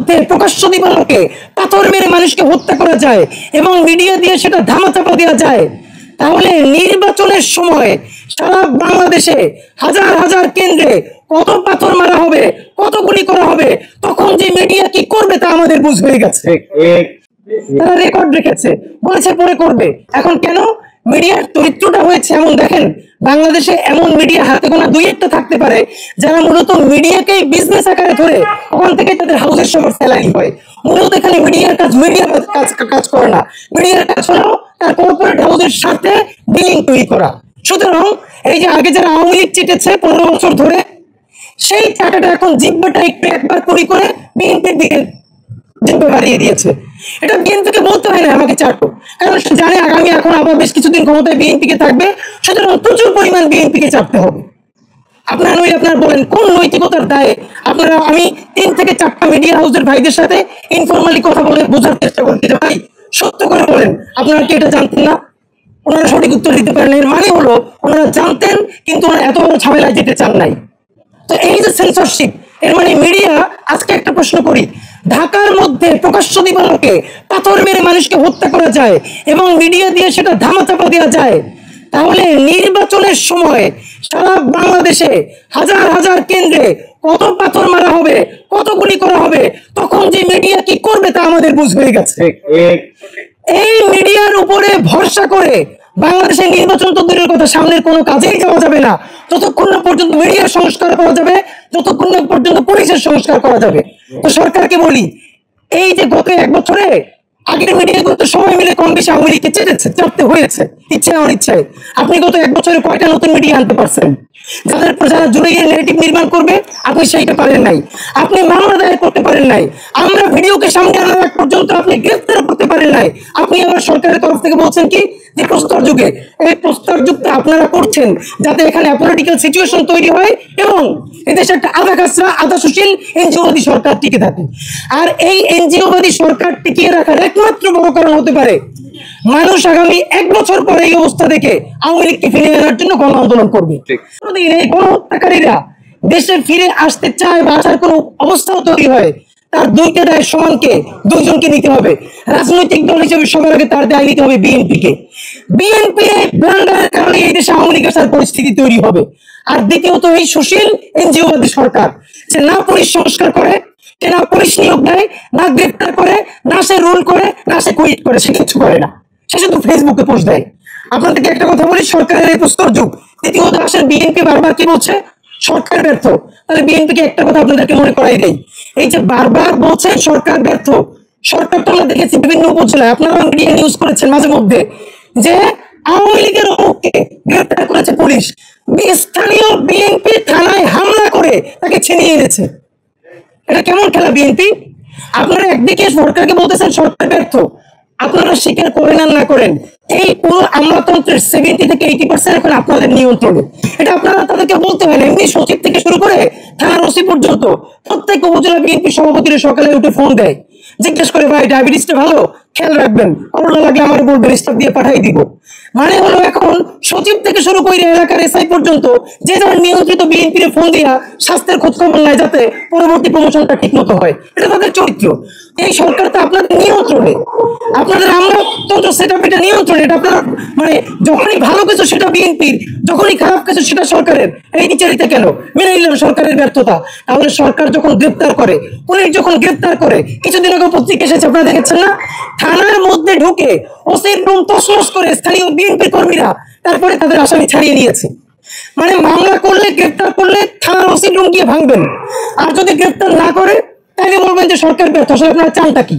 মধ্যে প্রকাশ্য দিবালোকে পাথর মেরে মানুষকে হত্যা করা যায় এবং মিডিয়া দিয়ে সেটা ধামাচাপা দেওয়া যায়, তাহলে নির্বাচনের সময় সারা বাংলাদেশে হাজার হাজার কেন্দ্রে কত পাথর মারা হবে, কত গুলি করা হবে, তখন যে মিডিয়া কি করবে তা আমাদের বুঝ হয়ে গেছে। তারা রেকর্ড রেখেছে, বলেছে পরে করবে। এখন কেন? মিডিয়ার চরিত্রটা হয়েছে এমন। দেখেন, বাংলাদেশে এমন মিডিয়া হাতে গোনা দুই একটা থাকতে পারে যারা মূলত মিডিয়াকেই বিজনেস আকারে ধরে ওখান থেকে তাদের হাউসের সবার স্যালারি হয়। মূলত এখানে মিডিয়ার কাজ কাজ করে না। মিডিয়ার কাজ হলো তার কর্পোরেট হাউসের সাথে ডিলিং তৈরি করা। সুতরাং এই যে আগে যারা আওয়ামী লীগ চেটেছে 15 বছর ধরে, সেই চাটাটা এখন জিব্বাটা একটু একবার করে বিএনপির দিকে জিব্বা বাড়িয়ে দিয়েছে। এটা বিএনপিকে বলতে হয় না আমাকে চাটো, কারণ সে জানে আগামী এখন আবার বেশ কিছুদিন ক্ষমতায় বিএনপিকে থাকবে, সুতরাং প্রচুর পরিমাণ বিএনপিকে চাপতে হবে। আপনারা বলেন কোন নৈতিকতার দায়ে আপনারা, আমি 3 থেকে 4টা মিডিয়া হাউসের ভাইদের সাথে ইনফরমালি কথা বলে বোঝার চেষ্টা করতে, ভাই সত্য করে বলেন আপনারা কি এটা জানতেন না? ওনারা সঠিক উত্তর দিতে পারেন। এর মানে হলো ওনারা জানতেন কিন্তু ওনারা এত বড় ঝামেলায় যেতে চান নাই। তো এই যে সেন্সরশিপ, এর মানে মিডিয়া, আজকে একটা প্রশ্ন করি, ঢাকার মধ্যে প্রকাশ্য দিবালোকে পাথর মেরে মানুষকে হত্যা করা যায় এবং মিডিয়া দিয়ে সেটা ধামাচাপা দেওয়া যায়, তাহলে নির্বাচনের সময় সারা বাংলাদেশে হাজার হাজার কেন্দ্রে কত পাথর মারা হবে, কত গুলি করা হবে, তখন যে মিডিয়া কি করবে তা আমাদের বুঝ হয়ে গেছে। এই মিডিয়ার উপরে ভরসা করে বাংলাদেশের নির্বাচন তো দূরের কথা, সামনের কোনো কাজেই যাওয়া যাবে না যতক্ষণ না পর্যন্ত মিডিয়ার সংস্কার করা যাবে, যতক্ষণ না পর্যন্ত পুলিশের সংস্কার করা যাবে। তো সরকারকে বলি, এই যে গত 1 বছরে আগের মিডিয়াগুলো সবাই মিলে কম বেশি আওয়ামী লীগকে চাপতে হয়েছে, ইচ্ছায় অনিচ্ছায়। আপনি গত 1 বছরে কয়টা নতুন মিডিয়া আনতে পারছেন যারা জুড়ে গিয়ে ন্যারেটিভ নির্মাণ করবে? আপনি সেইটা পারেন নাই। আপনি মামলা দায়ের করতে পারেন নাই। আমরা ভিডিওকে সামনে আনার আগ পর্যন্ত আপনি গ্রেফতার করতে পারেন নাই। আপনি আবার সরকারের তরফ থেকে বলছেন কি যে প্রস্তর যুগে, এই প্রস্তর যুগটা আপনারা করছেন যাতে এখানে পলিটিক্যাল সিচুয়েশন তৈরি হয় এবং এদেশে একটা আধা কাঁচরা আধা সুশীল এনজিওবাদী সরকার টিকে থাকে। আর এই এনজিওবাদী সরকার টিকিয়ে রাখার একমাত্র বড় কারণ হতে পারে মানুষ আগামী 1 বছর পরে এই অবস্থা দেখে আওয়ামী লীগকে ফিরিয়ে আনার জন্য গণ আন্দোলন করবে। এই গণহত্যাকারীরা দেশে ফিরে আসতে চায় বা আসার কোনো অবস্থাও তৈরি হয়, তার দুইটা দায় সমানকে, দুইজনকে নিতে হবে। রাজনৈতিক দল হিসেবে সবার আগে তার দায় নিতে হবে বিএনপিকে। বিএনপি ব্লান্ডারের কারণে এই দেশে আওয়ামী লীগ আসার পরিস্থিতি তৈরি হবে। আর দ্বিতীয়ত এই সুশীল এনজিওবাদী সরকার যে না পুলিশ সংস্কার করে, না পুলিশ নিয়োগ দেয়, না গ্রেপ্তার করে, না সে রুল করে, না সে কুইট করে, সে কিছু করে না, সে শুধু ফেসবুকে পোস্ট দেয়। আপনাদেরকে একটা কথা বলি, সরকারের এই প্রস্তর যুগ। দ্বিতীয়ত আসেন বিএনপি বারবার কি বলছে? সরকার ব্যর্থ। তাহলে বিএনপিকে একটা কথা আপনাদেরকে মনে করাই দেই, এই যে বারবার বলছে সরকার ব্যর্থ, সরকার তো আমরা দেখেছি বিভিন্ন উপজেলায়, আপনারা মিডিয়া নিউজ করেছেন মাঝে মধ্যে, যে আওয়ামী লীগের অমুককে গ্রেপ্তার করেছে পুলিশ, স্থানীয় বিএনপি থানায় হামলা করে তাকে ছিনিয়ে এনেছে। এটা কেমন খেলা বিএনপি? আপনারা একদিকে সরকারকে বলতেছেন সরকার ব্যর্থ, আপনারা স্বীকার করেন আর না করেন, এই পুরো আমলাতন্ত্রের 70 থেকে 80% এখন আপনাদের নিয়ন্ত্রণে। এটা আপনারা তাদেরকে বলতে হয় না। এমনি সচিব থেকে শুরু করে থানার ওসি পর্যন্ত প্রত্যেক উপজেলা বিএনপি সভাপতিরা সকালে উঠে ফোন দেয়, জিজ্ঞেস করে ভাই ডায়াবেটিসটা ভালো, খেয়াল রাখবেন, করোনা লাগলে আমার বলবেন, স্টাফ দিয়ে পাঠিয়ে দিব। মানে হলো এখন সচিব থেকে শুরু করে এলাকার এসআই পর্যন্ত যে যার নিয়ন্ত্রিত বিএনপির ফোন দিয়া স্বাস্থ্যের খোঁজ খবর নেয় যাতে পরবর্তী প্রমোশনটা ঠিক মতো হয়। এটা তাদের চরিত্র। এই সরকার তো আপনাদের নিয়ন্ত্রণে, আপনাদের আমলাতন্ত্র সেটআপ এটা নিয়ন্ত্রণে। এটা আপনার মানে যখনই ভালো কিছু সেটা বিএনপির, যখনই খারাপ কিছু সেটা সরকারের। এই বিচারিতা কেন? মেনে নিলাম সরকারের ব্যর্থতা। তাহলে সরকার যখন গ্রেপ্তার করে, পুলিশ যখন গ্রেপ্তার করে, কিছুদিন আগে পত্রিকা এসেছে আপনারা দেখেছেন না, থানার মধ্যে ঢুকে ওসির রুম তছনছ করে স্থানীয় বিএনপি কর্মীরা তারপরে তাদের আসামি ছাড়িয়ে নিয়েছে। মানে মামলা করলে, গ্রেপ্তার করলে থানার ওসির রুম গিয়ে ভাঙবেন, আর যদি গ্রেপ্তার না করে তাহলে বলবেন যে সরকার ব্যর্থ। আসলে আপনারা চানটা কি?